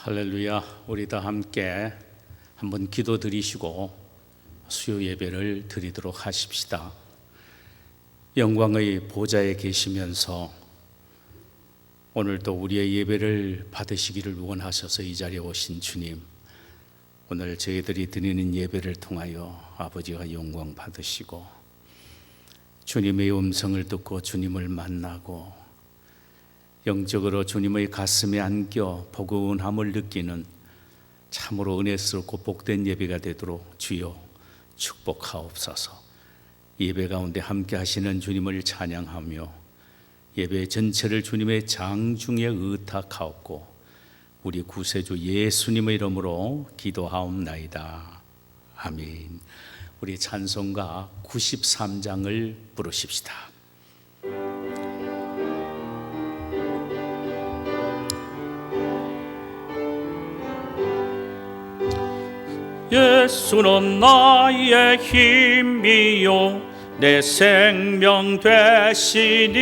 할렐루야. 우리 다 함께 한번 기도 드리시고 수요 예배를 드리도록 하십시다. 영광의 보좌에 계시면서 오늘도 우리의 예배를 받으시기를 원하셔서 이 자리에 오신 주님, 오늘 저희들이 드리는 예배를 통하여 아버지가 영광 받으시고 주님의 음성을 듣고 주님을 만나고 영적으로 주님의 가슴에 안겨 포근함을 느끼는 참으로 은혜스럽고 복된 예배가 되도록 주여 축복하옵소서. 예배 가운데 함께 하시는 주님을 찬양하며 예배 전체를 주님의 장중에 의탁하옵고 우리 구세주 예수님의 이름으로 기도하옵나이다. 아멘. 우리 찬송가 93장을 부르십시다. 예수는 나의 힘이요 내 생명 되시니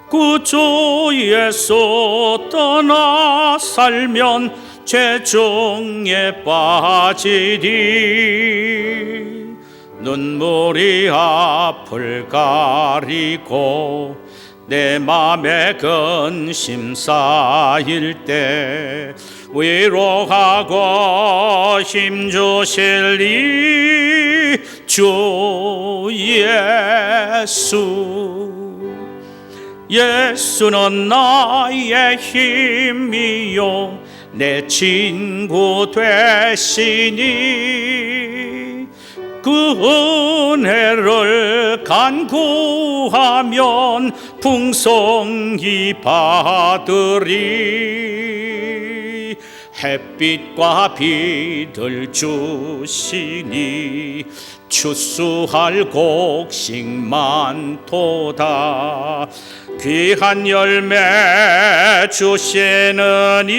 구주 예수 떠나 살면 죄중에 빠지리. 눈물이 앞을 가리고 내 맘에 근심 쌓일 때 위로하고 힘주실 주 예수. 예수는 나의 힘이요 내 친구 되시니 그 은혜를 간구하면 풍성히 받으리. 햇빛과 비를 주시니 추수할 곡식 많도다. 귀한 열매 주시느니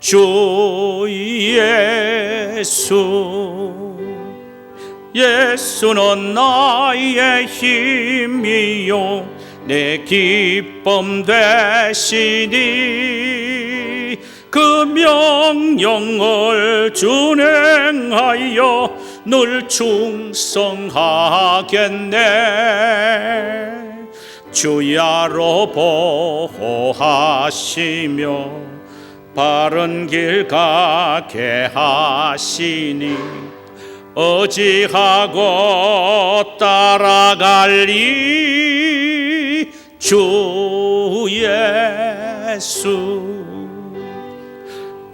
주 예수. 예수는 나의 힘이요 내 기쁨 되시니 그 명령을 준행하여 늘 충성하겠네. 주야로 보호하시며 바른 길 가게 하시니 어찌하고 따라갈리 주 예수.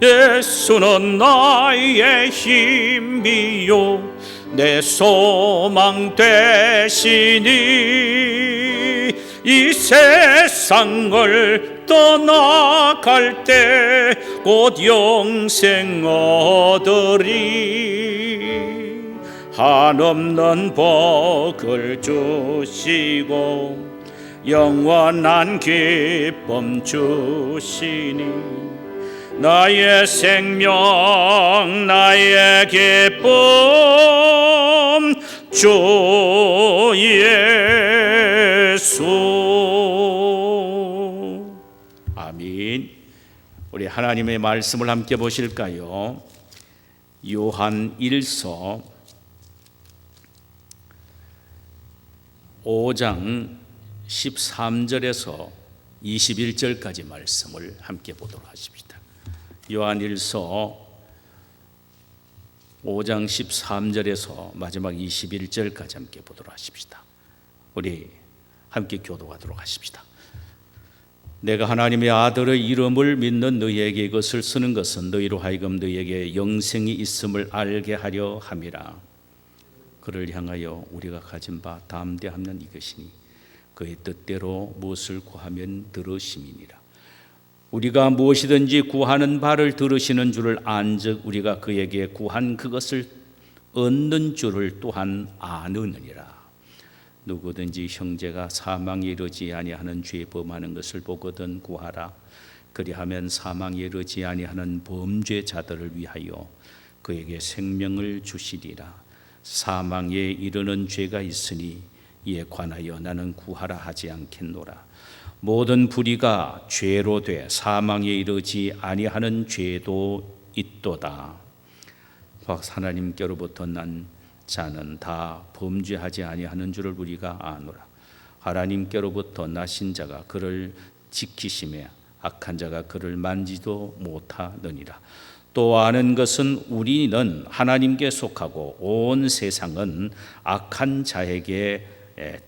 예수는 나의 힘이요 내 소망 되시니 이 세상을 떠나갈 때 곧 영생 얻으리. 한없는 복을 주시고 영원한 기쁨 주시니 나의 생명 나의 기쁨 주 예수. 아멘. 우리 하나님의 말씀을 함께 보실까요? 요한 1서 5장 13절에서 21절까지 말씀을 함께 보도록 하십니다. 요한 1서 5장 13절에서 마지막 21절까지 함께 보도록 하십시다. 우리 함께 교도하도록 하십시다. 내가 하나님의 아들의 이름을 믿는 너희에게 이것을 쓰는 것은 너희로 하여금 너희에게 영생이 있음을 알게 하려 함이라. 그를 향하여 우리가 가진 바 담대함은 이것이니 그의 뜻대로 무엇을 구하면 들으심이니라. 우리가 무엇이든지 구하는 바를 들으시는 줄을 안즉 우리가 그에게 구한 그것을 얻는 줄을 또한 아느니라. 누구든지 형제가 사망에 이르지 아니하는 죄 범하는 것을 보거든 구하라. 그리하면 사망에 이르지 아니하는 범죄자들을 위하여 그에게 생명을 주시리라. 사망에 이르는 죄가 있으니 이에 관하여 나는 구하라 하지 않겠노라. 모든 불의가 죄로 돼 사망에 이르지 아니하는 죄도 있도다. 하나님께로부터 난 자는 다 범죄하지 아니하는 줄을 우리가 아노라. 하나님께로부터 나신 자가 그를 지키심에 악한 자가 그를 만지도 못하느니라. 또 아는 것은 우리는 하나님께 속하고 온 세상은 악한 자에게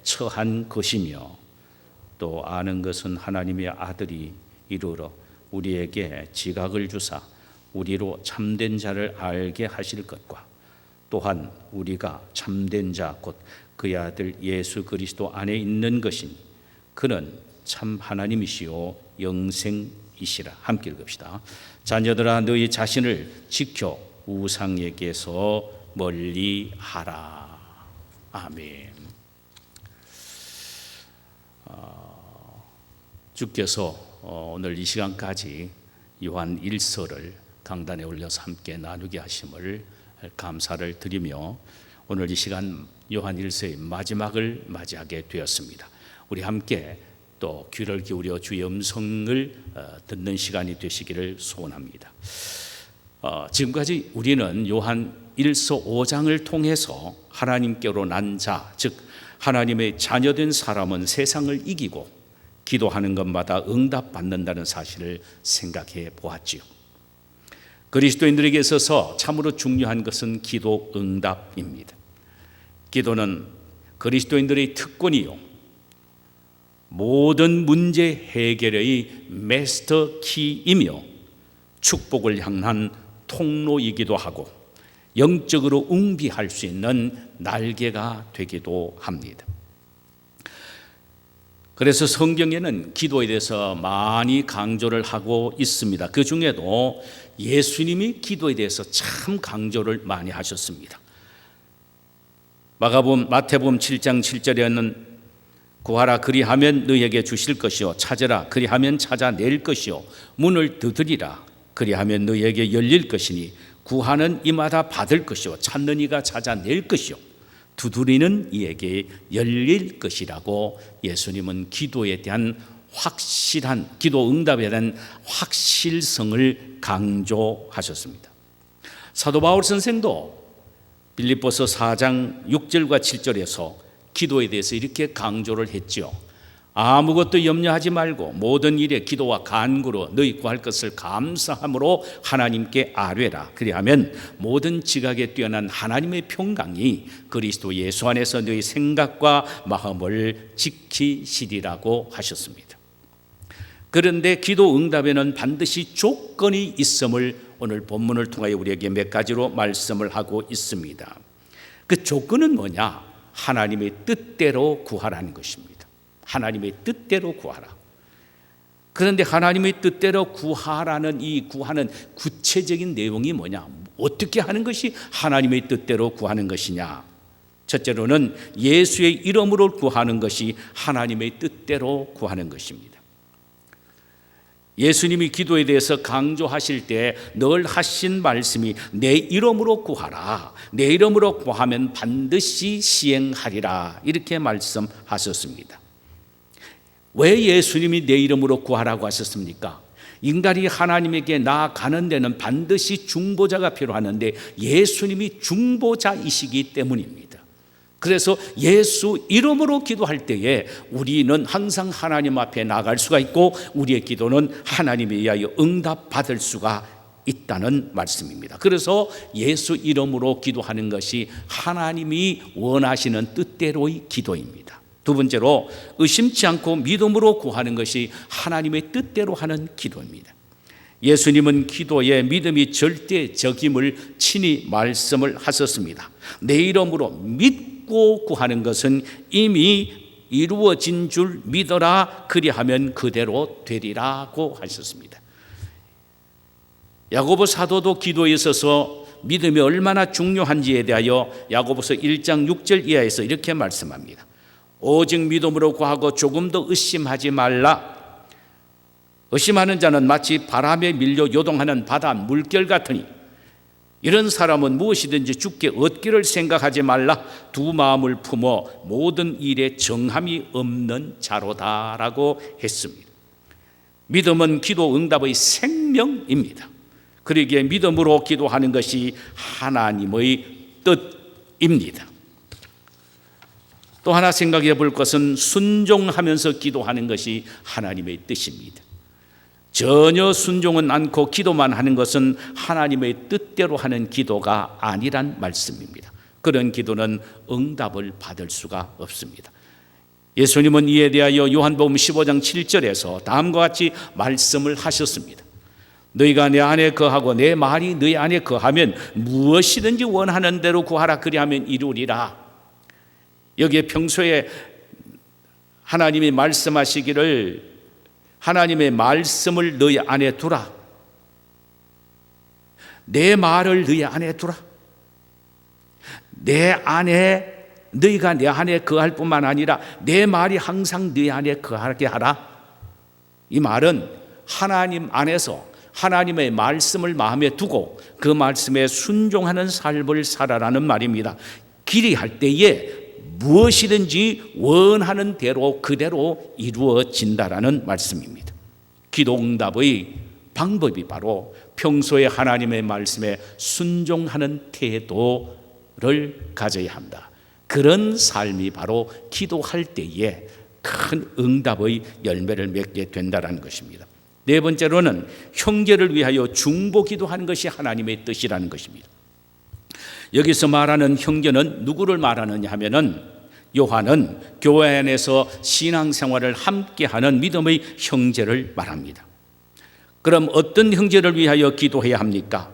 처한 것이며, 또 아는 것은 하나님의 아들이 이르러 우리에게 지각을 주사 우리로 참된 자를 알게 하실 것과, 또한 우리가 참된 자 곧 그의 아들 예수 그리스도 안에 있는 것이니 그는 참 하나님이시요 영생이시라. 함께 읽읍시다. 자녀들아, 너희 자신을 지켜 우상에게서 멀리하라. 아멘. 주께서 오늘 이 시간까지 요한 1서를 강단에 올려서 함께 나누게 하심을 감사를 드리며, 오늘 이 시간 요한 1서의 마지막을 맞이하게 되었습니다. 우리 함께 또 귀를 기울여 주의 음성을 듣는 시간이 되시기를 소원합니다. 지금까지 우리는 요한 1서 5장을 통해서 하나님께로 난 자, 즉 하나님의 자녀된 사람은 세상을 이기고 기도하는 것마다 응답받는다는 사실을 생각해 보았지요. 그리스도인들에게 있어서 참으로 중요한 것은 기도 응답입니다. 기도는 그리스도인들의 특권이요, 모든 문제 해결의 마스터 키이며 축복을 향한 통로이기도 하고 영적으로 웅비할 수 있는 날개가 되기도 합니다. 그래서 성경에는 기도에 대해서 많이 강조를 하고 있습니다. 그 중에도 예수님이 기도에 대해서 참 강조를 많이 하셨습니다. 마태복음 7장 7절에는 구하라 그리하면 너희에게 주실 것이요, 찾으라 그리하면 찾아낼 것이요, 문을 두드리라 그리하면 너희에게 열릴 것이니 구하는 이마다 받을 것이요, 찾는 이가 찾아낼 것이요, 두드리는 이에게 열릴 것이라고 예수님은 기도에 대한 확실한, 기도 응답에 대한 확실성을 강조하셨습니다. 사도 바울 선생도 빌립보서 4장 6절과 7절에서 기도에 대해서 이렇게 강조를 했죠. 아무것도 염려하지 말고 모든 일에 기도와 간구로 너희 구할 것을 감사함으로 하나님께 아뢰라. 그리하면 모든 지각에 뛰어난 하나님의 평강이 그리스도 예수 안에서 너희 생각과 마음을 지키시리라고 하셨습니다. 그런데 기도 응답에는 반드시 조건이 있음을 오늘 본문을 통하여 우리에게 몇 가지로 말씀을 하고 있습니다. 그 조건은 뭐냐? 하나님의 뜻대로 구하라는 것입니다. 하나님의 뜻대로 구하라. 그런데 하나님의 뜻대로 구하라는 이 구하는 구체적인 내용이 뭐냐? 어떻게 하는 것이 하나님의 뜻대로 구하는 것이냐? 첫째로는 예수의 이름으로 구하는 것이 하나님의 뜻대로 구하는 것입니다. 예수님이 기도에 대해서 강조하실 때 늘 하신 말씀이 내 이름으로 구하라. 내 이름으로 구하면 반드시 시행하리라. 이렇게 말씀하셨습니다. 왜 예수님이 내 이름으로 구하라고 하셨습니까? 인간이 하나님에게 나아가는 데는 반드시 중보자가 필요하는데 예수님이 중보자이시기 때문입니다. 그래서 예수 이름으로 기도할 때에 우리는 항상 하나님 앞에 나갈 수가 있고 우리의 기도는 하나님에 의하여 응답받을 수가 있다는 말씀입니다. 그래서 예수 이름으로 기도하는 것이 하나님이 원하시는 뜻대로의 기도입니다. 두 번째로 의심치 않고 믿음으로 구하는 것이 하나님의 뜻대로 하는 기도입니다. 예수님은 기도에 믿음이 절대적임을 친히 말씀을 하셨습니다. 내 이름으로 믿고 구하는 것은 이미 이루어진 줄 믿어라. 그리하면 그대로 되리라고 하셨습니다. 야고보 사도도 기도에 있어서 믿음이 얼마나 중요한지에 대하여 야고보서 1장 6절 이하에서 이렇게 말씀합니다. 오직 믿음으로 구하고 조금도 의심하지 말라. 의심하는 자는 마치 바람에 밀려 요동하는 바다 물결 같으니 이런 사람은 무엇이든지 주께 얻기를 생각하지 말라. 두 마음을 품어 모든 일에 정함이 없는 자로다라고 했습니다. 믿음은 기도 응답의 생명입니다. 그러기에 믿음으로 기도하는 것이 하나님의 뜻입니다. 또 하나 생각해 볼 것은 순종하면서 기도하는 것이 하나님의 뜻입니다. 전혀 순종은 않고 기도만 하는 것은 하나님의 뜻대로 하는 기도가 아니란 말씀입니다. 그런 기도는 응답을 받을 수가 없습니다. 예수님은 이에 대하여 요한복음 15장 7절에서 다음과 같이 말씀을 하셨습니다. 너희가 내 안에 거하고 내 말이 너희 안에 거하면 무엇이든지 원하는 대로 구하라. 그리하면 이루리라. 여기에 평소에 하나님이 말씀하시기를 하나님의 말씀을 너희 안에 두라. 내 말을 너희 안에 두라. 내 안에 너희가 내 안에 거할 뿐만 아니라 내 말이 항상 너희 안에 거하게 하라. 이 말은 하나님 안에서 하나님의 말씀을 마음에 두고 그 말씀에 순종하는 삶을 살아라는 말입니다. 길이할 때에 무엇이든지 원하는 대로 그대로 이루어진다라는 말씀입니다. 기도 응답의 방법이 바로 평소에 하나님의 말씀에 순종하는 태도를 가져야 한다. 그런 삶이 바로 기도할 때에 큰 응답의 열매를 맺게 된다는 것입니다. 네 번째로는 형제를 위하여 중보기도하는 것이 하나님의 뜻이라는 것입니다. 여기서 말하는 형제는 누구를 말하느냐 하면은 요한은 교회 안에서 신앙생활을 함께하는 믿음의 형제를 말합니다. 그럼 어떤 형제를 위하여 기도해야 합니까?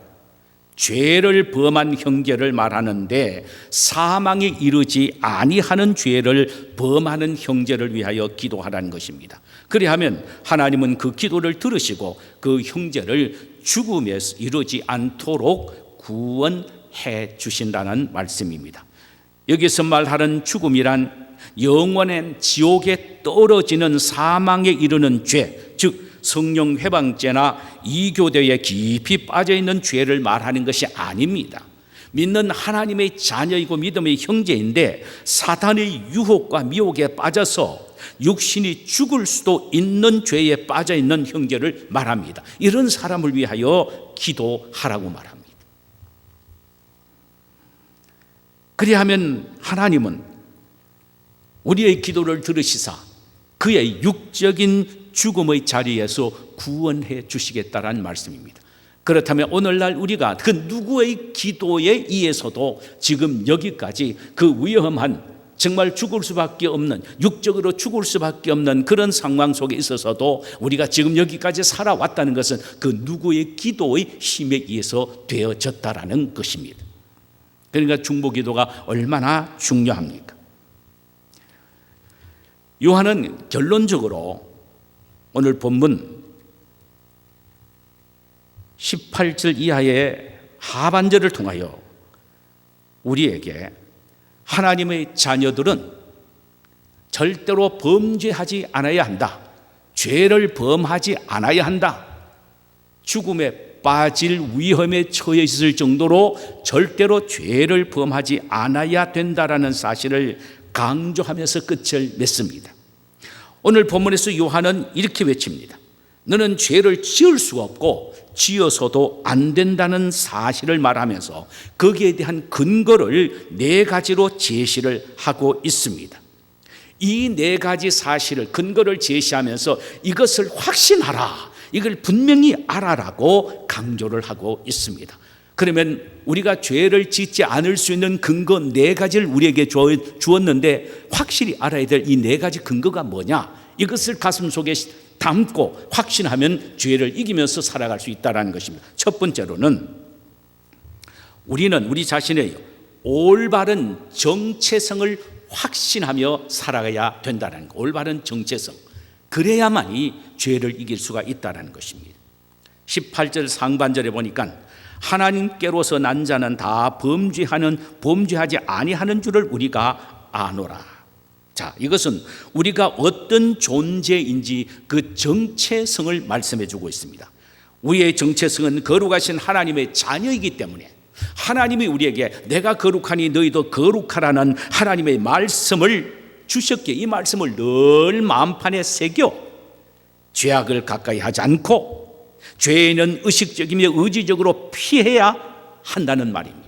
죄를 범한 형제를 말하는데 사망에 이르지 아니하는 죄를 범하는 형제를 위하여 기도하라는 것입니다. 그리하면 하나님은 그 기도를 들으시고 그 형제를 죽음에 이르지 않도록 구원해 주신다는 말씀입니다. 여기서 말하는 죽음이란 영원한 지옥에 떨어지는 사망에 이르는 죄, 즉 성령 회방죄나 이교대에 깊이 빠져있는 죄를 말하는 것이 아닙니다. 믿는 하나님의 자녀이고 믿음의 형제인데 사탄의 유혹과 미혹에 빠져서 육신이 죽을 수도 있는 죄에 빠져있는 형제를 말합니다. 이런 사람을 위하여 기도하라고 말합니다. 그리하면 하나님은 우리의 기도를 들으시사 그의 육적인 죽음의 자리에서 구원해 주시겠다라는 말씀입니다. 그렇다면 오늘날 우리가 그 누구의 기도에 의해서도 지금 여기까지 그 위험한 정말 죽을 수밖에 없는 육적으로 죽을 수밖에 없는 그런 상황 속에 있어서도 우리가 지금 여기까지 살아왔다는 것은 그 누구의 기도의 힘에 의해서 되어졌다라는 것입니다. 그러니까 중보기도가 얼마나 중요합니까? 요한은 결론적으로 오늘 본문 18절 이하의 하반절을 통하여 우리에게 하나님의 자녀들은 절대로 범죄하지 않아야 한다. 죄를 범하지 않아야 한다. 죽음에 빠질 위험에 처해 있을 정도로 절대로 죄를 범하지 않아야 된다라는 사실을 강조하면서 끝을 맺습니다. 오늘 본문에서 요한은 이렇게 외칩니다. 너는 죄를 지을 수가 없고 지어서도 안 된다는 사실을 말하면서 거기에 대한 근거를 네 가지로 제시를 하고 있습니다. 이 네 가지 사실을 근거를 제시하면서 이것을 확신하라, 이걸 분명히 알아라고 강조를 하고 있습니다. 그러면 우리가 죄를 짓지 않을 수 있는 근거 네 가지를 우리에게 주었는데 확실히 알아야 될 이 네 가지 근거가 뭐냐? 이것을 가슴속에 담고 확신하면 죄를 이기면서 살아갈 수 있다는 것입니다. 첫 번째로는 우리는 우리 자신의 올바른 정체성을 확신하며 살아가야 된다는 것. 올바른 정체성. 그래야만이 죄를 이길 수가 있다는 것입니다. 18절 상반절에 보니까 하나님께로서 난 자는 다 범죄하지 아니하는 줄을 우리가 아노라. 자, 이것은 우리가 어떤 존재인지 그 정체성을 말씀해 주고 있습니다. 우리의 정체성은 거룩하신 하나님의 자녀이기 때문에 하나님이 우리에게 내가 거룩하니 너희도 거룩하라는 하나님의 말씀을 주셨기에 이 말씀을 늘 마음판에 새겨 죄악을 가까이 하지 않고 죄는 의식적이며 의지적으로 피해야 한다는 말입니다.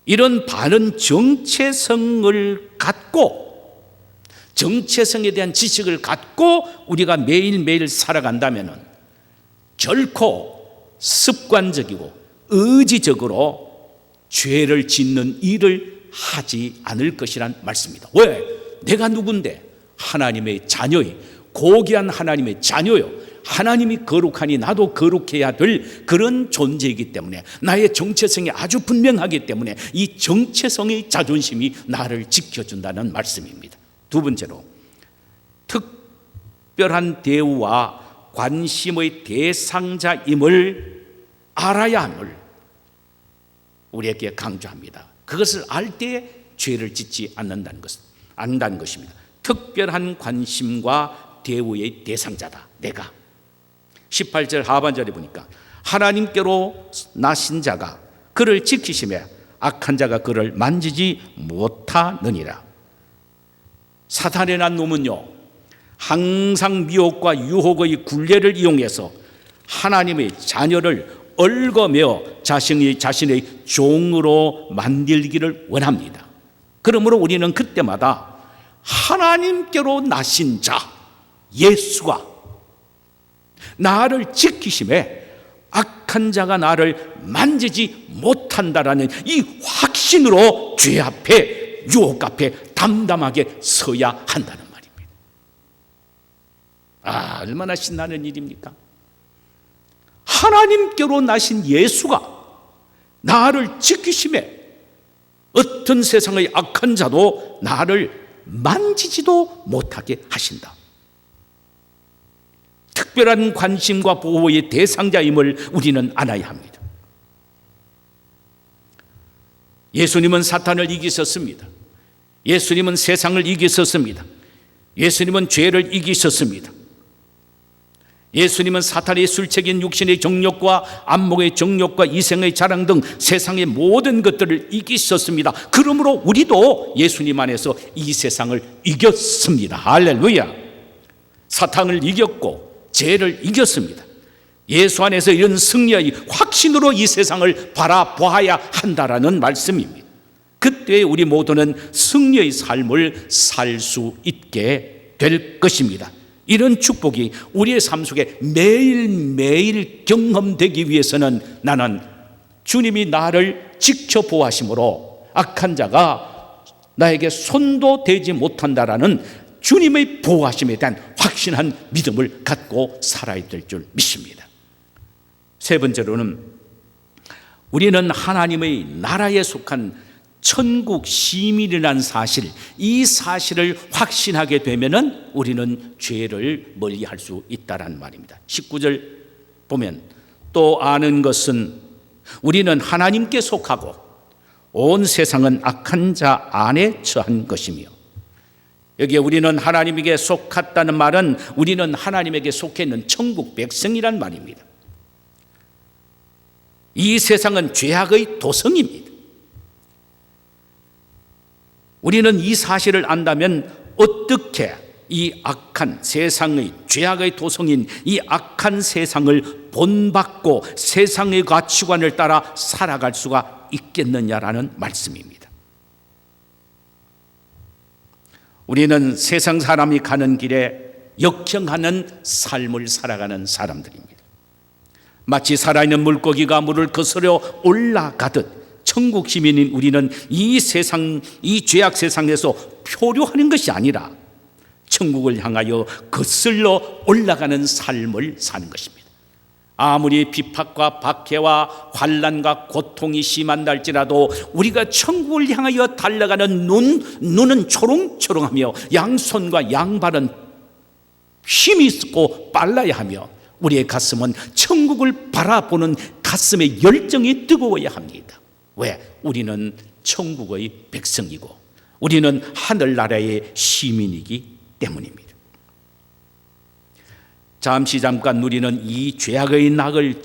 이런 바른 정체성을 갖고, 정체성에 대한 지식을 갖고 우리가 매일매일 살아간다면 결코 습관적이고 의지적으로 죄를 짓는 일을 하지 않을 것이란 말씀입니다. 왜? 내가 누군데? 하나님의 자녀요, 고귀한 하나님의 자녀요, 하나님이 거룩하니 나도 거룩해야 될 그런 존재이기 때문에, 나의 정체성이 아주 분명하기 때문에 이 정체성의 자존심이 나를 지켜준다는 말씀입니다. 두 번째로, 특별한 대우와 관심의 대상자임을 알아야 함을 우리에게 강조합니다. 그것을 알 때에 죄를 짓지 않는다는 것입니다. 특별한 관심과 대우의 대상자다, 내가. 18절 하반절에 보니까 하나님께로 나신 자가 그를 지키시며 악한 자가 그를 만지지 못하느니라. 사탄의 난 놈은요, 항상 미혹과 유혹의 굴레를 이용해서 하나님의 자녀를 얽어매어 자신의 종으로 만들기를 원합니다. 그러므로 우리는 그때마다 하나님께로 나신 자 예수가 나를 지키심에 악한 자가 나를 만지지 못한다라는 이 확신으로 죄 앞에, 유혹 앞에 담담하게 서야 한다는 말입니다. 얼마나 신나는 일입니까? 하나님께로 나신 예수가 나를 지키심에 어떤 세상의 악한 자도 나를 만지지도 못하게 하신다. 특별한 관심과 보호의 대상자임을 우리는 알아야 합니다. 예수님은 사탄을 이기셨습니다. 예수님은 세상을 이기셨습니다. 예수님은 죄를 이기셨습니다. 예수님은 사탄의 술책인 육신의 정욕과 안목의 정욕과 이생의 자랑 등 세상의 모든 것들을 이기셨습니다. 그러므로 우리도 예수님 안에서 이 세상을 이겼습니다. 할렐루야. 사탄을 이겼고 죄를 이겼습니다. 예수 안에서 이런 승리의 확신으로 이 세상을 바라보아야 한다라는 말씀입니다. 그때 우리 모두는 승리의 삶을 살 수 있게 될 것입니다. 이런 축복이 우리의 삶 속에 매일매일 경험되기 위해서는 나는 주님이 나를 지켜보아심으로 악한 자가 나에게 손도 대지 못한다라는 주님의 보호하심에 대한 확신한 믿음을 갖고 살아야 될 줄 믿습니다. 세 번째로는 우리는 하나님의 나라에 속한 천국 시민이라는 사실, 이 사실을 확신하게 되면은 우리는 죄를 멀리할 수 있다는 말입니다. 19절 보면 또 아는 것은 우리는 하나님께 속하고 온 세상은 악한 자 안에 처한 것이며, 여기에 우리는 하나님에게 속했다는 말은 우리는 하나님에게 속해 있는 천국 백성이란 말입니다. 이 세상은 죄악의 도성입니다. 우리는 이 사실을 안다면 어떻게 이 악한 세상의 죄악의 도성인 이 악한 세상을 본받고 세상의 가치관을 따라 살아갈 수가 있겠느냐라는 말씀입니다. 우리는 세상 사람이 가는 길에 역행하는 삶을 살아가는 사람들입니다. 마치 살아있는 물고기가 물을 거스려 올라가듯 천국 시민인 우리는 이 세상, 이 죄악 세상에서 표류하는 것이 아니라 천국을 향하여 거슬러 올라가는 삶을 사는 것입니다. 아무리 비박과 박해와 환난과 고통이 심한다 할지라도 우리가 천국을 향하여 달려가는 눈은 초롱초롱하며 양손과 양발은 힘이 있고 빨라야 하며 우리의 가슴은 천국을 바라보는 가슴의 열정이 뜨거워야 합니다. 왜? 우리는 천국의 백성이고 우리는 하늘나라의 시민이기 때문입니다. 잠깐 누리는 이 죄악의 낙을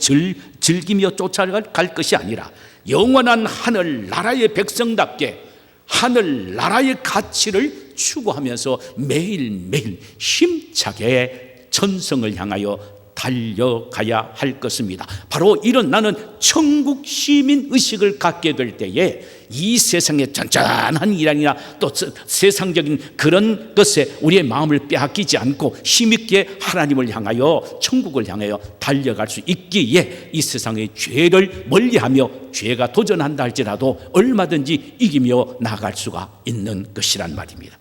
즐기며 쫓아갈 것이 아니라 영원한 하늘 나라의 백성답게 하늘 나라의 가치를 추구하면서 매일매일 힘차게 전성을 향하여 달려가야 할 것입니다. 바로 이런 나는 천국 시민 의식을 갖게 될 때에 이 세상의 잔잔한 일이나 또 세상적인 그런 것에 우리의 마음을 빼앗기지 않고 힘있게 하나님을 향하여 천국을 향하여 달려갈 수 있기에 이 세상의 죄를 멀리하며 죄가 도전한다 할지라도 얼마든지 이기며 나아갈 수가 있는 것이란 말입니다.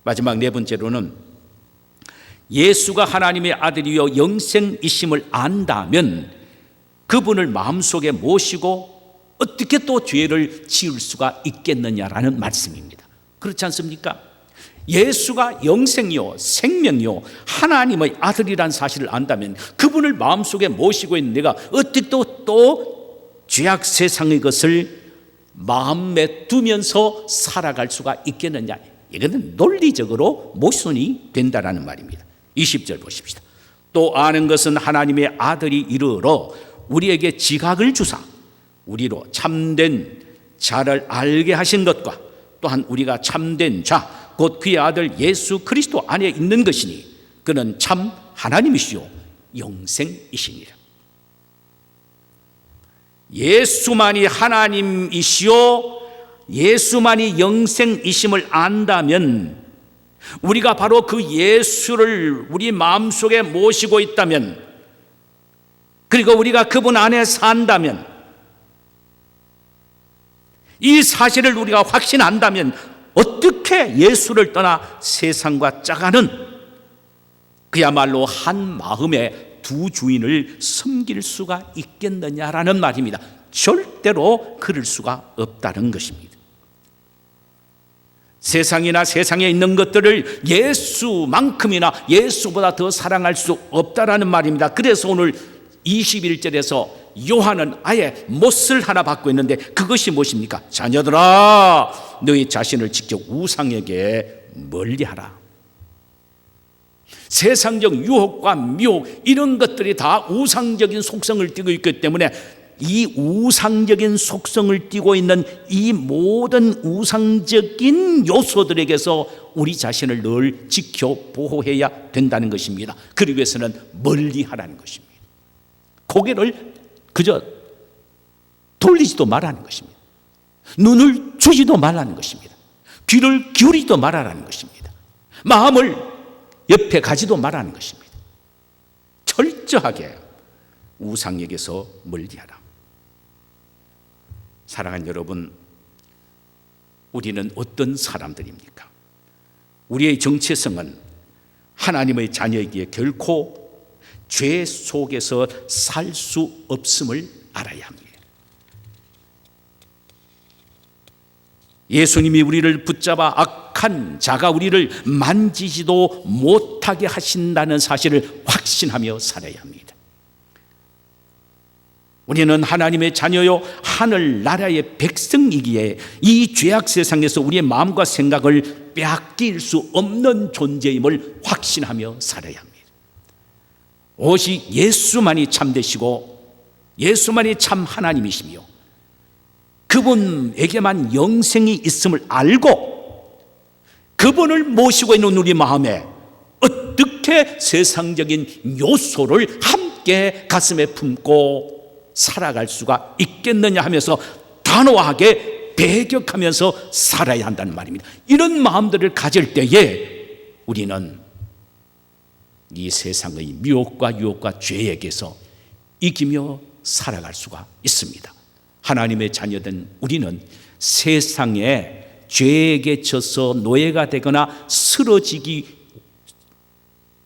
마지막 네 번째로는 예수가 하나님의 아들이요 영생이심을 안다면 그분을 마음속에 모시고 어떻게 또 죄를 지을 수가 있겠느냐라는 말씀입니다. 그렇지 않습니까? 예수가 영생이요 생명이요 하나님의 아들이란 사실을 안다면 그분을 마음속에 모시고 있는 내가 어떻게 또 죄악 세상의 것을 마음에 두면서 살아갈 수가 있겠느냐. 이거는 논리적으로 모순이 된다라는 말입니다. 20절 보십시다. 또 아는 것은 하나님의 아들이 이르러 우리에게 지각을 주사 우리로 참된 자를 알게 하신 것과 또한 우리가 참된 자 곧 그의 아들 예수 그리스도 안에 있는 것이니 그는 참 하나님이시요 영생이시니라. 예수만이 하나님이시요 예수만이 영생이심을 안다면 우리가 바로 그 예수를 우리 마음속에 모시고 있다면 그리고 우리가 그분 안에 산다면 이 사실을 우리가 확신한다면 어떻게 예수를 떠나 세상과 짜가는 그야말로 한 마음의 두 주인을 섬길 수가 있겠느냐라는 말입니다. 절대로 그럴 수가 없다는 것입니다. 세상이나 세상에 있는 것들을 예수만큼이나 예수보다 더 사랑할 수 없다라는 말입니다. 그래서 오늘 21절에서 요한은 아예 못을 하나 받고 있는데 그것이 무엇입니까? 자녀들아 너희 자신을 직접 우상에게 멀리하라. 세상적 유혹과 미혹 이런 것들이 다 우상적인 속성을 띠고 있기 때문에 이 우상적인 속성을 띠고 있는 이 모든 우상적인 요소들에게서 우리 자신을 늘 지켜 보호해야 된다는 것입니다. 그러기 위해서는 멀리하라는 것입니다. 고개를 그저 돌리지도 말라는 것입니다. 눈을 주지도 말라는 것입니다. 귀를 기울이지도 말라는 것입니다. 마음을 옆에 가지도 말라는 것입니다. 철저하게 우상에게서 멀리하라. 사랑하는 여러분, 우리는 어떤 사람들입니까? 우리의 정체성은 하나님의 자녀이기에 결코 죄 속에서 살 수 없음을 알아야 합니다. 예수님이 우리를 붙잡아 악한 자가 우리를 만지지도 못하게 하신다는 사실을 확신하며 살아야 합니다. 우리는 하나님의 자녀요 하늘 나라의 백성이기에 이 죄악 세상에서 우리의 마음과 생각을 빼앗길 수 없는 존재임을 확신하며 살아야 합니다. 오직 예수만이 참되시고 예수만이 참 하나님이시며 그분에게만 영생이 있음을 알고 그분을 모시고 있는 우리 마음에 어떻게 세상적인 요소를 함께 가슴에 품고 살아갈 수가 있겠느냐 하면서 단호하게 배격하면서 살아야 한다는 말입니다. 이런 마음들을 가질 때에 우리는 이 세상의 미혹과 유혹과 죄에게서 이기며 살아갈 수가 있습니다. 하나님의 자녀된 우리는 세상에 죄에게 져서 노예가 되거나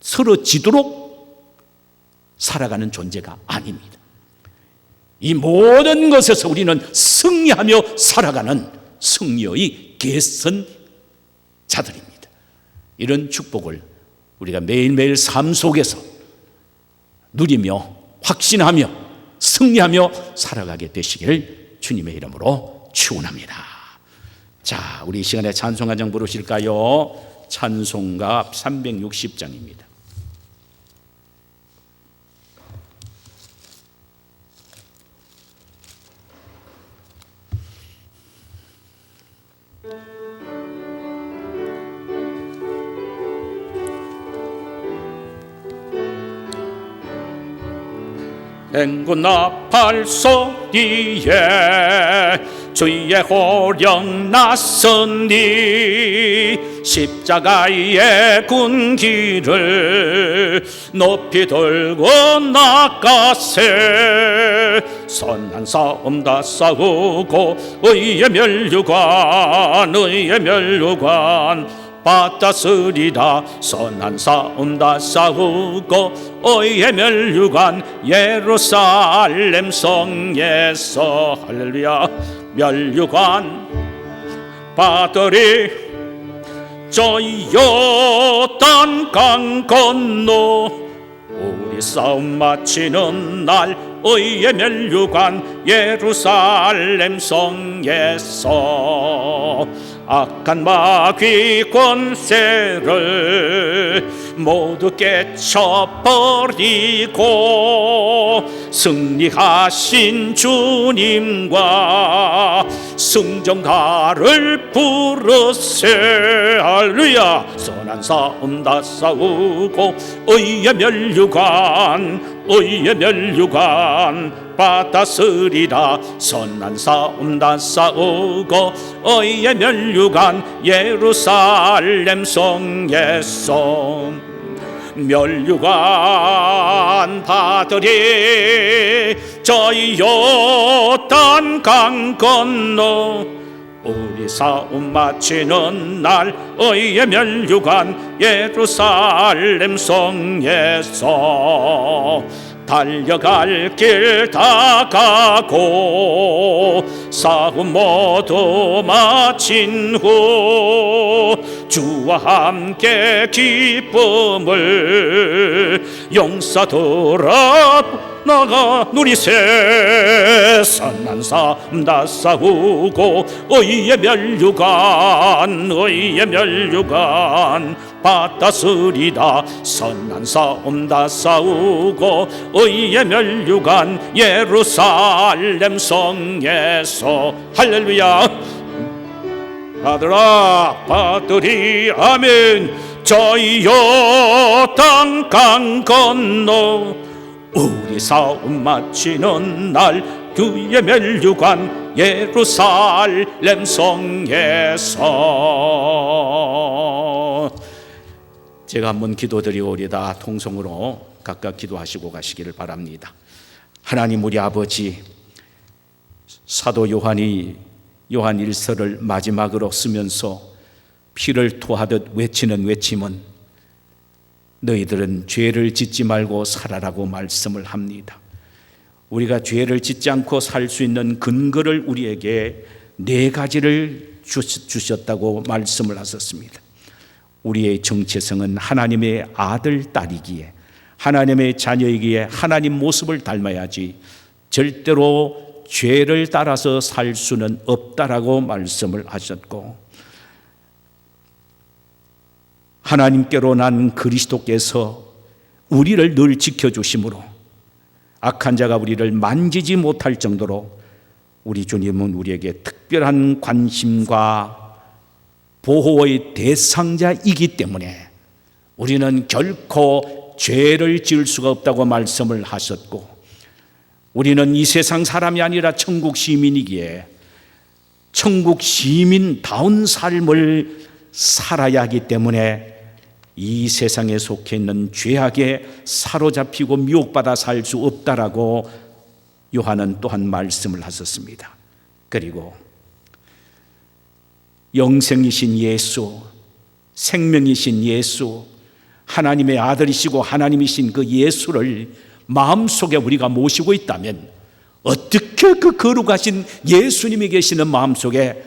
쓰러지도록 살아가는 존재가 아닙니다. 이 모든 것에서 우리는 승리하며 살아가는 승리의 개선 자들입니다. 이런 축복을 우리가 매일매일 삶 속에서 누리며 확신하며 승리하며 살아가게 되시기를 주님의 이름으로 축원합니다. 자, 우리 이 시간에 찬송 한 장 부르실까요? 찬송가 360장입니다. 행군 나팔 소리에 주의 호령 나서니 십자가의 군기를 높이 들고 나가세. 선한 싸움 다 싸우고 의의 멸류관 받았으리라. 선한 싸움 다 싸우고 의의 멸류관 예루살렘 성에서 할렐루야 멸류관 받으리. 저 요단 강 건너 우리 싸움 마치는 날 의의 멸류관 예루살렘 성에서 악한 마귀 권세를 모두 깨쳐버리고 승리하신 주님과 승전가를 부르세. 할렐루야. 선한 싸움 다 싸우고 의의 멸류관 받았으리라. 선한 싸움 다 싸우고 의의 멸류관 예루살렘 성에서 멸류관 받으리. 저 요단 강 건너 우리 싸움 마치는 날 의의 멸류관 예루살렘 성에서 달려갈 길 다 가고 싸움 모두 마친 후 주와 함께 기쁨을 용사들아 나가 누리세. 선한 싸움 다 싸우고 의의 멸류관 받았으리다. 선한 싸움 다 싸우고 의의 멸류관 예루살렘 성에서 할렐루야 받으라 받으리. 아멘. 저 요단 강 건너 우리 싸움 마치는 날 주의 멸류관 예루살렘 성에서. 제가 한번 기도드리오리다. 통성으로 각각 기도하시고 가시기를 바랍니다. 하나님 우리 아버지, 사도 요한이 요한 1서를 마지막으로 쓰면서 피를 토하듯 외치는 외침은 너희들은 죄를 짓지 말고 살아라고 말씀을 합니다. 우리가 죄를 짓지 않고 살 수 있는 근거를 우리에게 4가지를 주셨다고 말씀을 하셨습니다. 우리의 정체성은 하나님의 아들, 딸이기에, 하나님의 자녀이기에 하나님 모습을 닮아야지 절대로 죄를 따라서 살 수는 없다라고 말씀을 하셨고, 하나님께로 난 그리스도께서 우리를 늘 지켜주심으로 악한 자가 우리를 만지지 못할 정도로 우리 주님은 우리에게 특별한 관심과 보호의 대상자이기 때문에 우리는 결코 죄를 지을 수가 없다고 말씀을 하셨고, 우리는 이 세상 사람이 아니라 천국 시민이기에 천국 시민다운 삶을 살아야 하기 때문에 이 세상에 속해 있는 죄악에 사로잡히고 미혹받아 살 수 없다라고 요한은 또한 말씀을 하셨습니다. 그리고 영생이신 예수, 생명이신 예수, 하나님의 아들이시고 하나님이신 그 예수를 마음속에 우리가 모시고 있다면 어떻게 그 거룩하신 예수님이 계시는 마음속에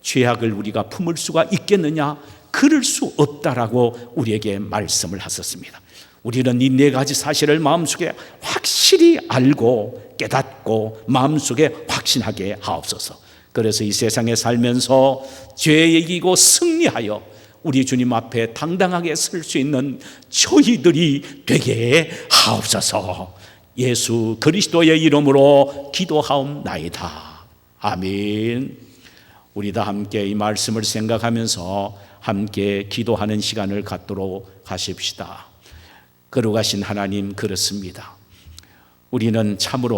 죄악을 우리가 품을 수가 있겠느냐? 그럴 수 없다라고 우리에게 말씀을 하셨습니다. 우리는 이 4가지 사실을 마음속에 확실히 알고 깨닫고 마음속에 확신하게 하옵소서. 그래서 이 세상에 살면서 죄에 이기고 승리하여 우리 주님 앞에 당당하게 설 수 있는 저희들이 되게 하옵소서. 예수 그리스도의 이름으로 기도하옵나이다. 아멘. 우리 다 함께 이 말씀을 생각하면서 함께 기도하는 시간을 갖도록 하십시다. 거룩하신 하나님, 그렇습니다. 우리는 참으로